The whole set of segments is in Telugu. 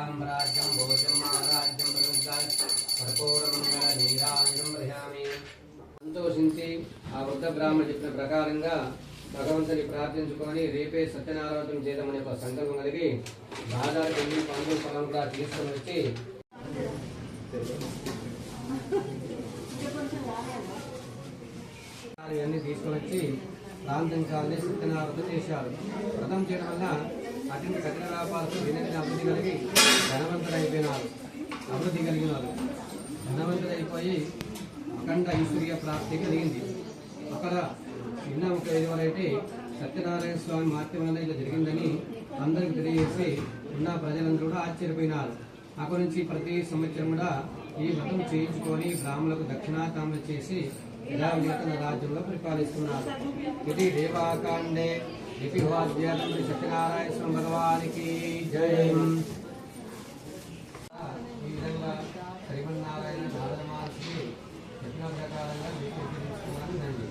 సామ్రాజ్యం భోజం మహారాజ్యం కర్పూరమంగళ నీరాజనం ప్రయామి. సంతోషించి ఆ వృద్ధ బ్రాహ్మణుడు చెప్పిన ప్రకారంగా భగవంతుని ప్రార్థించుకొని రేపే సత్యనారాయణ చేద్దామనే ఒక సంకల్పం కలిగి బాజారు వెళ్ళి పండ్లు పొలం కూడా తీసుకొని వచ్చి ఇవన్నీ తీసుకొని వచ్చి ప్రాంతించాలని సత్యనారాయణ చేశారు. వ్రతం చేయడం వల్ల అటువంటి కఠిన వ్యాపారాలు దినదిన అభివృద్ధి కలిగి ధనవంతుడైపోయినారు. అభివృద్ధి కలిగినారు. ధనవంతుడైపోయి అఖండ ఐశ్వర్య ప్రాప్తి కలిగింది. అక్కడ నిన్న ఒక విధులైతే సత్యనారాయణ స్వామి మార్తి వల్ల ఇలా జరిగిందని అందరికి తెలియజేసి ఉన్న ప్రజలందరూ కూడా ఆశ్చర్యపోయినారు. అక్కడి నుంచి ప్రతి సంవత్సరం కూడా ఈ వ్రతం చేయించుకొని బ్రాహ్మణులకు దక్షిణాకామలు చేసి యథావిధిగా రాజ్యంలో పరిపాలిస్తున్నారు. ఇది దేవాకాండే లిపివాద్యాలు సత్యనారాయణ స్వామి భగవానికి జై. ఈ విధంగా శ్రీమన్నారాయణ నారద మహర్షి చెప్పిన ప్రకారంగా తీసుకున్నాను.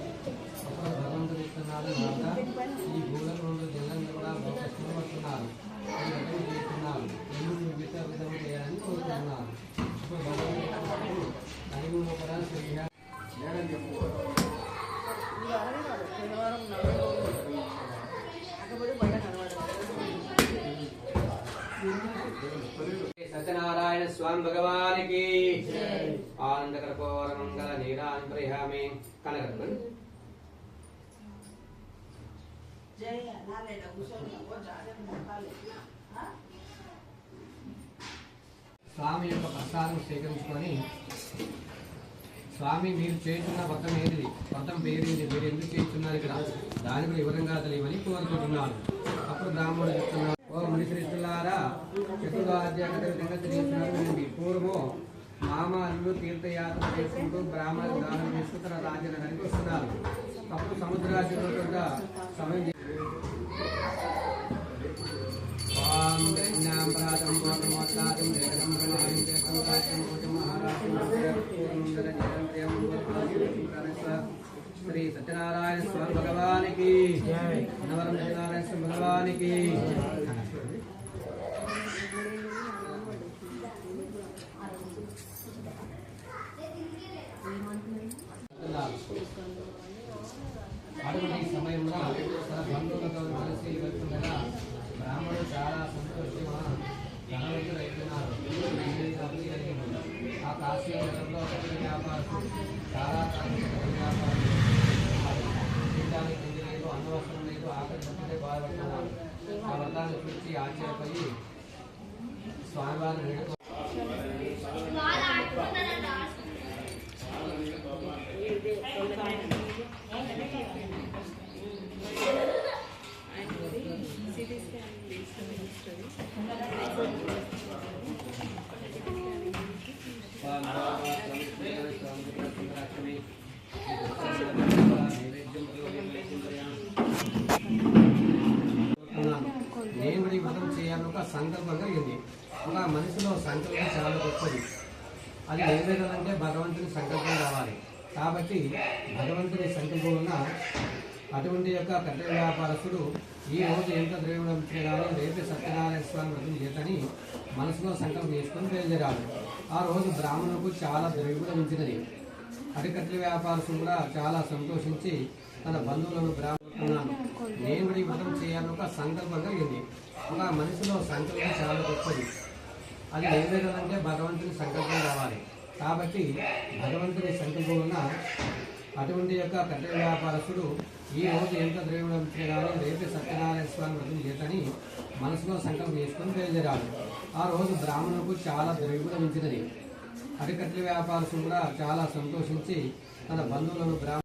అప్పుడు భగవంతుడు ఇస్తున్నారు నారద, ఈ భూలకు 2 జిల్లాలను కూడా భగవంతులు పడుతున్నారు, ఈ రకం చేస్తున్నారు, వివిధ విధంగా చేయాలని కోరుతున్నారు. ఇప్పుడు భగవంతుడు కలిగి కూడా సత్యనారాయణ స్వామి భగవానికి ఆనందకర పౌర మంగళ నీరాన్ ప్రయామి. కనకరపండి. స్వామి యొక్క ప్రసాదం స్వీకరించుకొని, స్వామి మీరు చేస్తున్న వ్రతం ఏది, వ్రతం పేరేది, మీరు ఎందుకు చేస్తున్నారు ఇక్కడ, దాని కూడా వివరంగా తెలియమని కోరుకుంటున్నాను. అప్పుడు బ్రాహ్మణుడు చెప్తున్నారు, ఓ మునిశ్రీస్తులారా, చతుర్వాద్యాన్ని తెలియజేస్తున్నారు. పూర్వం మామలు తీర్థయాత్ర చేసుకుంటూ బ్రాహ్మణులు దానం చేస్తూ తన రాజ్యానికి వస్తున్నారు. అప్పుడు సముద్రాజ్యంలో సమయం శ్రీ సత్యనారాయణ స్వామి భగవానికి అన్నవరం సత్యనారాయణ స్వామి భగవానికి. అటువంటి సమయంలో తన బంధువులతో కలిసి వెళ్తుండగా బ్రాహ్మణుడు చాలా సంతోషంగా ధనవంతులు అయిపోయినారు. ఆ కాశీలో కఠిన వ్యాపారం చాలా వ్యాపారం తినడానికి లేదు, అన్నవసరం లేదు, ఆకలి పట్టితే బాధపడుతున్నారు. ఆ వ్రతాన్ని చూసి ఆశ్చర్యపోయి స్వామివారిని వేడుకో నేను ఈ వ్రతం చేయాలని ఒక సంకల్పం కలిగింది. ఒక మనిషిలో సంకల్పం చాలా గొప్పది. అది నెరవేరాలంటే భగవంతుని సంకల్పం కావాలి. కాబట్టి భగవంతుని సంకల్పం ఉన్న అటువంటి యొక్క కఠిన వ్యాపారస్తుడు ఈ రోజు ఎంత ద్రవ్యం కానీ రేపే సత్యనారాయణ స్వామి వ్రతం చేతని మనసులో సంకల్పం చేసుకొని బయలుదేరాడు. ఆ రోజు బ్రాహ్మణులకు చాలా ద్రవ్యం కూడా ఉంచినది. అరికట్ల వ్యాపారస్తుడు కూడా చాలా సంతోషించి తన బంధువులను బ్రాహ్మణున్నాను నేను ఈ వ్రతం చేయాలని ఒక సంకల్పం కలిగింది. ఒక మనిషిలో సంకల్పం చాలా గొప్పది. అది నెరవేరాలంటే భగవంతుని సంకల్పం కావాలి. కాబట్టి భగవంతుని సంకల్పం ఉన్న అటువంటి యొక్క కఠిన వ్యాపారస్తుడు ఈ రోజు ఎంత ద్రవ్యం కానీ రేపే సత్యనారాయణ స్వామి వ్రతం చేతని మనసులో సంకల్పం చేసుకొని బయలుదేరాడు. ఆ రోజు బ్రాహ్మణులకు చాలా ద్రవ్యం కూడా ఉంచినది. అరికట్ల వ్యాపారస్తుడు కూడా చాలా సంతోషించి తన బంధువులను